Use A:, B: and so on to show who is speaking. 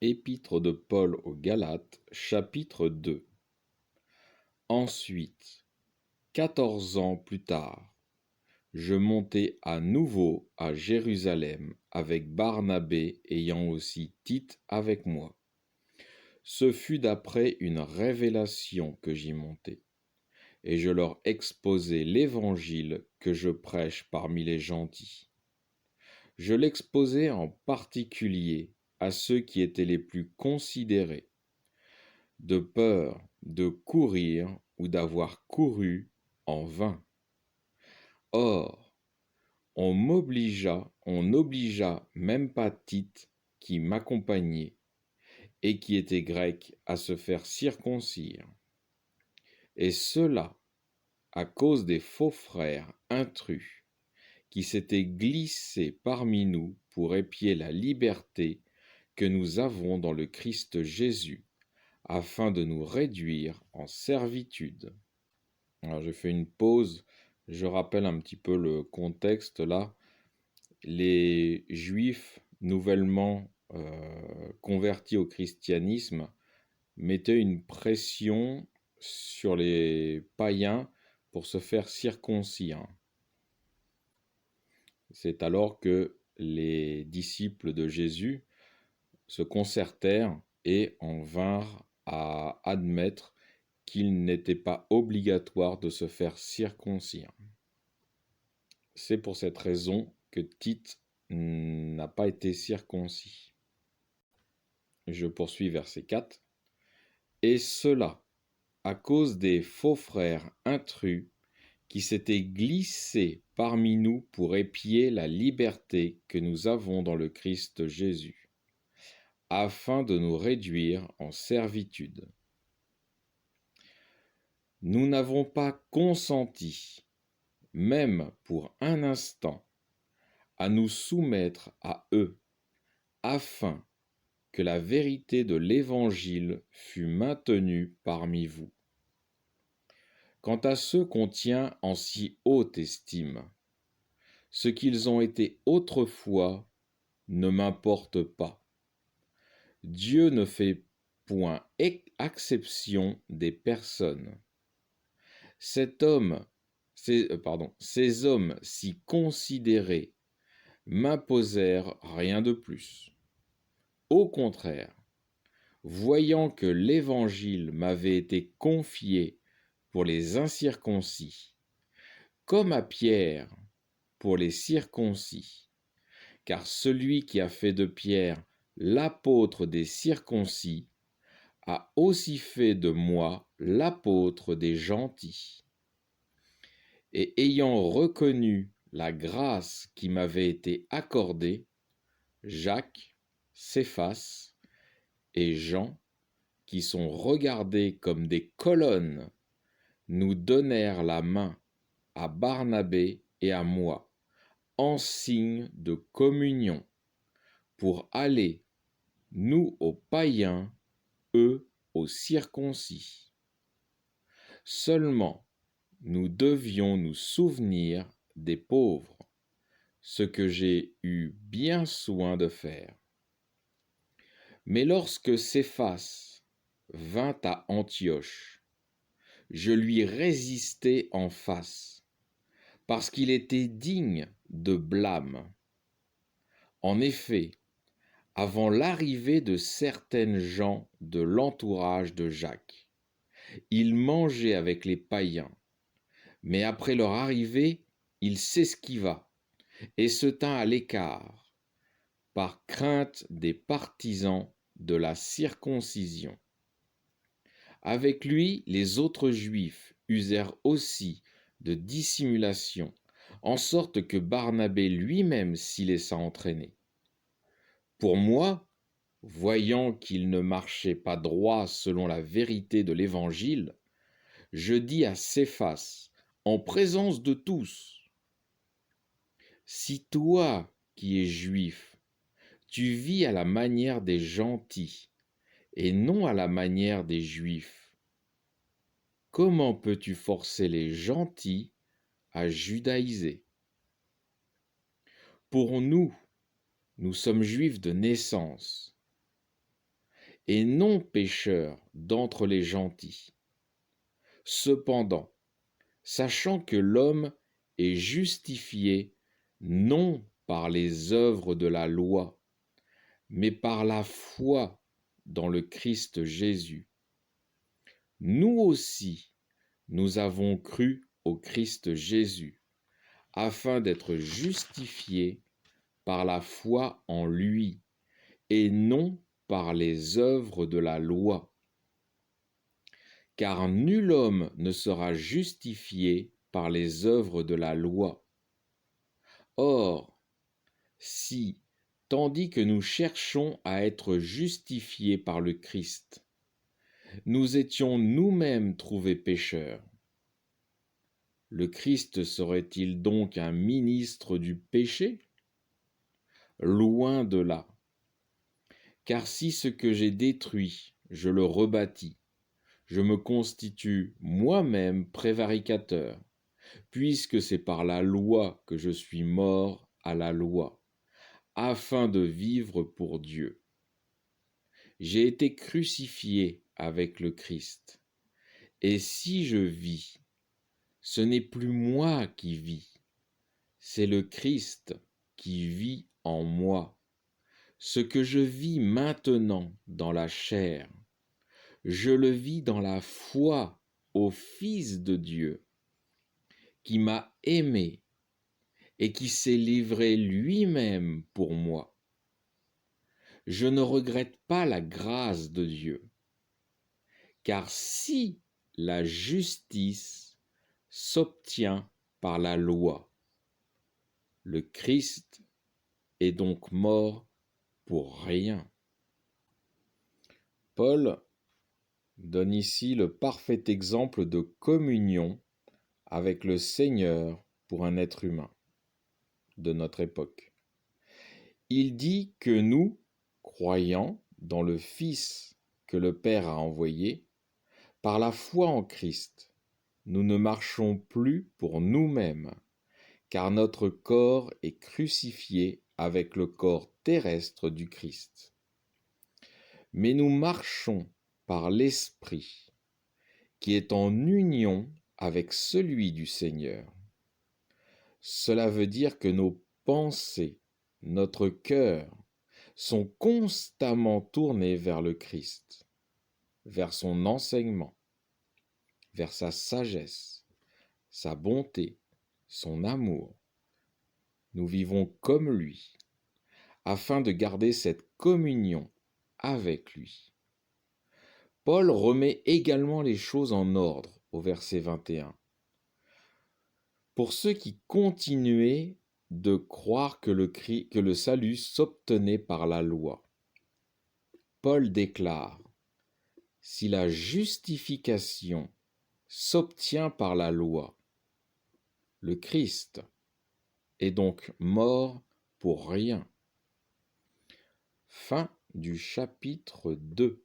A: Épître de Paul aux Galates, chapitre 2. Ensuite, 14 ans plus tard, je montai à nouveau à Jérusalem avec Barnabé ayant aussi Tite avec moi. Ce fut d'après une révélation que j'y montai, et je leur exposai l'évangile que je prêche parmi les gentils. Je l'exposai en particulier à ceux qui étaient les plus considérés, de peur de courir ou d'avoir couru en vain. Or, on n'obligea même pas Tite, qui m'accompagnait, et qui était grec, à se faire circoncire. Et cela à cause des faux frères intrus, qui s'étaient glissés parmi nous pour épier la liberté que nous avons dans le Christ Jésus, afin de nous réduire en servitude. Alors je fais une pause, je rappelle un petit peu le contexte là. Les Juifs nouvellement convertis au christianisme mettaient une pression sur les païens pour se faire circoncire. C'est alors que les disciples de Jésus se concertèrent et en vinrent à admettre qu'il n'était pas obligatoire de se faire circoncire. C'est pour cette raison que Tite n'a pas été circoncis. Je poursuis verset 4. Et cela à cause des faux frères intrus qui s'étaient glissés parmi nous pour épier la liberté que nous avons dans le Christ Jésus, afin de nous réduire en servitude. Nous n'avons pas consenti, même pour un instant, à nous soumettre à eux, afin que la vérité de l'Évangile fût maintenue parmi vous. Quant à ceux qu'on tient en si haute estime, ce qu'ils ont été autrefois ne m'importe pas. Dieu ne fait point exception des personnes. Ces hommes si considérés m'imposèrent rien de plus. Au contraire, voyant que l'Évangile m'avait été confié pour les incirconcis, comme à Pierre pour les circoncis, car celui qui a fait de Pierre l'apôtre des circoncis a aussi fait de moi l'apôtre des gentils. Et ayant reconnu la grâce qui m'avait été accordée, Jacques, Céphas et Jean, qui sont regardés comme des colonnes, nous donnèrent la main à Barnabé et à moi, en signe de communion, pour aller, nous aux païens, eux aux circoncis. Seulement, nous devions nous souvenir des pauvres, ce que j'ai eu bien soin de faire. Mais lorsque Céphas vint à Antioche, je lui résistai en face, parce qu'il était digne de blâme. En effet, avant l'arrivée de certaines gens de l'entourage de Jacques, il mangeait avec les païens, mais après leur arrivée, il s'esquiva et se tint à l'écart, par crainte des partisans de la circoncision. Avec lui, les autres Juifs usèrent aussi de dissimulation, en sorte que Barnabé lui-même s'y laissa entraîner. Pour moi, voyant qu'il ne marchait pas droit selon la vérité de l'Évangile, je dis à Céphas, en présence de tous, « Si toi qui es juif, tu vis à la manière des gentils et non à la manière des juifs, comment peux-tu forcer les gentils à judaïser? Pour nous, nous sommes juifs de naissance, et non pécheur d'entre les gentils. Cependant, sachant que l'homme est justifié non par les œuvres de la loi, mais par la foi dans le Christ Jésus. Nous aussi, nous avons cru au Christ Jésus, afin d'être justifiés par la foi en lui, et non par les œuvres de la loi. Car nul homme ne sera justifié par les œuvres de la loi. Or, si, tandis que nous cherchons à être justifiés par le Christ, nous étions nous-mêmes trouvés pécheurs, le Christ serait-il donc un ministre du péché? Loin de là. Car si ce que j'ai détruit, je le rebâtis, je me constitue moi-même prévaricateur, puisque c'est par la loi que je suis mort à la loi, afin de vivre pour Dieu. J'ai été crucifié avec le Christ, et si je vis, ce n'est plus moi qui vis, c'est le Christ qui vit en moi. Ce que je vis maintenant dans la chair, je le vis dans la foi au Fils de Dieu, qui m'a aimé et qui s'est livré lui-même pour moi. Je ne regrette pas la grâce de Dieu, car si la justice s'obtient par la loi, le Christ est donc mort pour rien. Paul donne ici le parfait exemple de communion avec le Seigneur pour un être humain de notre époque. Il dit que nous, croyant dans le Fils que le Père a envoyé, par la foi en Christ, nous ne marchons plus pour nous-mêmes, car notre corps est crucifié avec le corps terrestre du Christ. Mais nous marchons par l'Esprit, qui est en union avec celui du Seigneur. Cela veut dire que nos pensées, notre cœur, sont constamment tournés vers le Christ, vers son enseignement, vers sa sagesse, sa bonté, son amour. Nous vivons comme lui, afin de garder cette communion avec lui. Paul remet également les choses en ordre au verset 21. Pour ceux qui continuaient de croire que le salut s'obtenait par la loi, Paul déclare: si la justification s'obtient par la loi, le Christ est donc mort pour rien. Fin du chapitre 2.